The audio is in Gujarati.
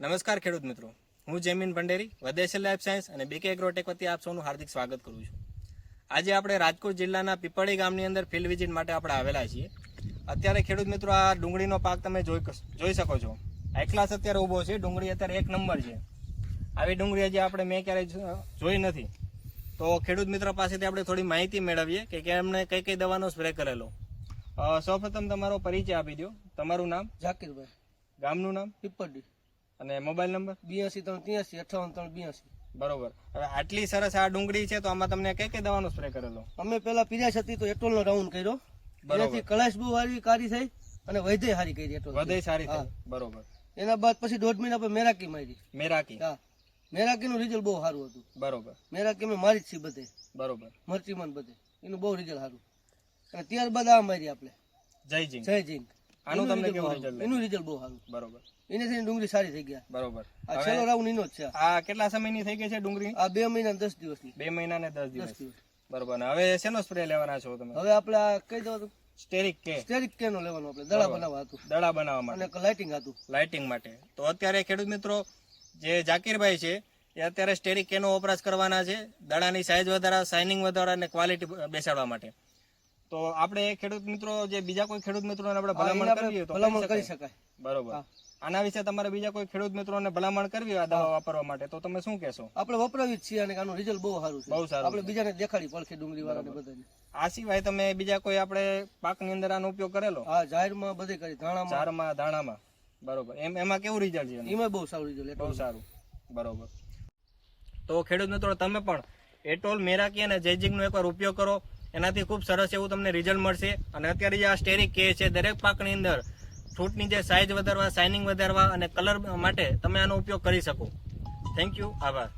નમસ્કાર ખેડૂત મિત્રો, હું જયમીન ભંડેરી વદેશી લાઈફ સાયન્સ અને બીકે એગ્રોટેક વતી આપ સૌનું હાર્દિક સ્વાગત કરું છું. આજે આપણે રાજકોટ જિલ્લાના પીપળી ગામની અંદર ફિલ્ડ વિઝિટ માટે આપણે આવેલા છીએ. અત્યારે ખેડૂત મિત્રો આ ડુંગળીનો પાક તમે જોઈ શકો છો. હાઈ ક્લાસ અત્યારે ઊભો છે. ડુંગળી અત્યારે 1 નંબર છે. આવી ડુંગળી હજી આપણે મેં ક્યારેય જોઈ નથી. તો ખેડૂત મિત્રો પાસેથી આપણે થોડી માહિતી મેળવીએ કે એમને કઈ કઈ દવાનો સ્પ્રે કરેલો. સૌપ્રથમ તમારો પરિચય આપી દો. તમારું નામ? જાકીરભાઈ. ગામનું નામ? પીપળી. અને મોબાઈલ નંબર? 82 383 58 382. બરોબર. હવે આટલી સરસ આ ડુંગળી છે તો આમાં તમને કઈ કઈ દવાનો સ્પ્રે કરેલો? અમે પેલા પીરાશ હતી તો એટોલનો રાઉન્ડ કર્યો. એનાથી કલાશ બહુ સારી કારી થઈ અને વૈદ્ય સારી કરી એટોલ. વધે સારી થઈ. બરોબર. એના બાદ પછી 1.5 મહિના પછી મેરાકી મારી. મેરાકી? હા, મેરાકીનું રિઝલ્ટ બહુ સારું હતું. બરોબર. મેરાકી અમે મારી જ છે બધે. બરોબર. મરચીમાં બધે એનું બહુ રિઝલ્ટ સારું. અને ત્યારબાદ આ મારી આપણે જય જીંક. જય જીંક. આનું તમને કેવું રિઝલ્ટ? એનું રિઝલ્ટ બહુ સારું. બરોબર. એનાથી ડુંગળી સારી થઈ ગયા. બરોબર. આ છેલ્લો રાઉન્ડ એનો જ છે. આ કેટલા સમયની થઈ ગઈ છે ડુંગળી? આ 2 મહિના ને 10 દિવસની. 2 મહિના ને 10 દિવસ. 10 દિવસ. બરોબર. ને હવે શેનો સ્પ્રે લેવાના છો તમે? હવે આપણે આ કઈ દવા હતું? સ્ટેરિક કે? સ્ટેરિક કે નો લેવાનો આપણે દડા બનાવવા હતું. દડા બનાવવા માટે અને લાઇટિંગ હતું. લાઇટિંગ માટે. તો અત્યારે ખેડૂત મિત્રો જે જાકીરભાઈ છે એ અત્યારે સ્ટેરિક કેનો વપરાશ કરવાના છે. દડાની સાઈઝ વધારવા, શાઇનિંગ વધારવા અને ક્વોલિટી બેસાડવા માટે. તો આપણે ખેડૂત મિત્રો જે બીજા કોઈ ખેડૂત મિત્રોને આપણે ભલામણ કરવી હોય તો ભલામણ કરી શકાય. બરોબર. આના વિશે તમારે બીજા કોઈ ખેડૂત મિત્રોને ભલામણ કરવી હોય આ દવા વાપરવા માટે તો તમે શું કહેશો? આપણે વપરાવી જ છીએ અને આનું રિઝલ્ટ બહુ સારું છે. બહુ સારું. આપણે બીજાને દેખાડી પડખે ડુંગળી વાળાને બધાને. આ સિવાય તમે બીજા કોઈ આપણે પાકની અંદર આનો ઉપયોગ કરેલો? હા, જાહેરમાં બધે કરી, ધાણામાં. ચારમાં, ધાણામાં. બરોબર. એમાં કેવું રિઝલ્ટ છે? એમાં બહુ સારું રિઝલ્ટ. બહુ સારું. બરોબર. તો ખેડૂત મિત્રો તમે પણ એટોલ, મેરાકી અને જયજીંકનો એકવાર ઉપયોગ કરો. એનાથી ખૂબ સરસ એવું તમને રિઝલ્ટ મળશે. અને અત્યારે જે આ સ્ટેરિક કે છે દરેક પાકની અંદર ફ્રૂટની જે સાઇઝ વધારવા, શાઇનિંગ વધારવા અને કલર માટે તમે આનો ઉપયોગ કરી શકો. Thank you. આભાર.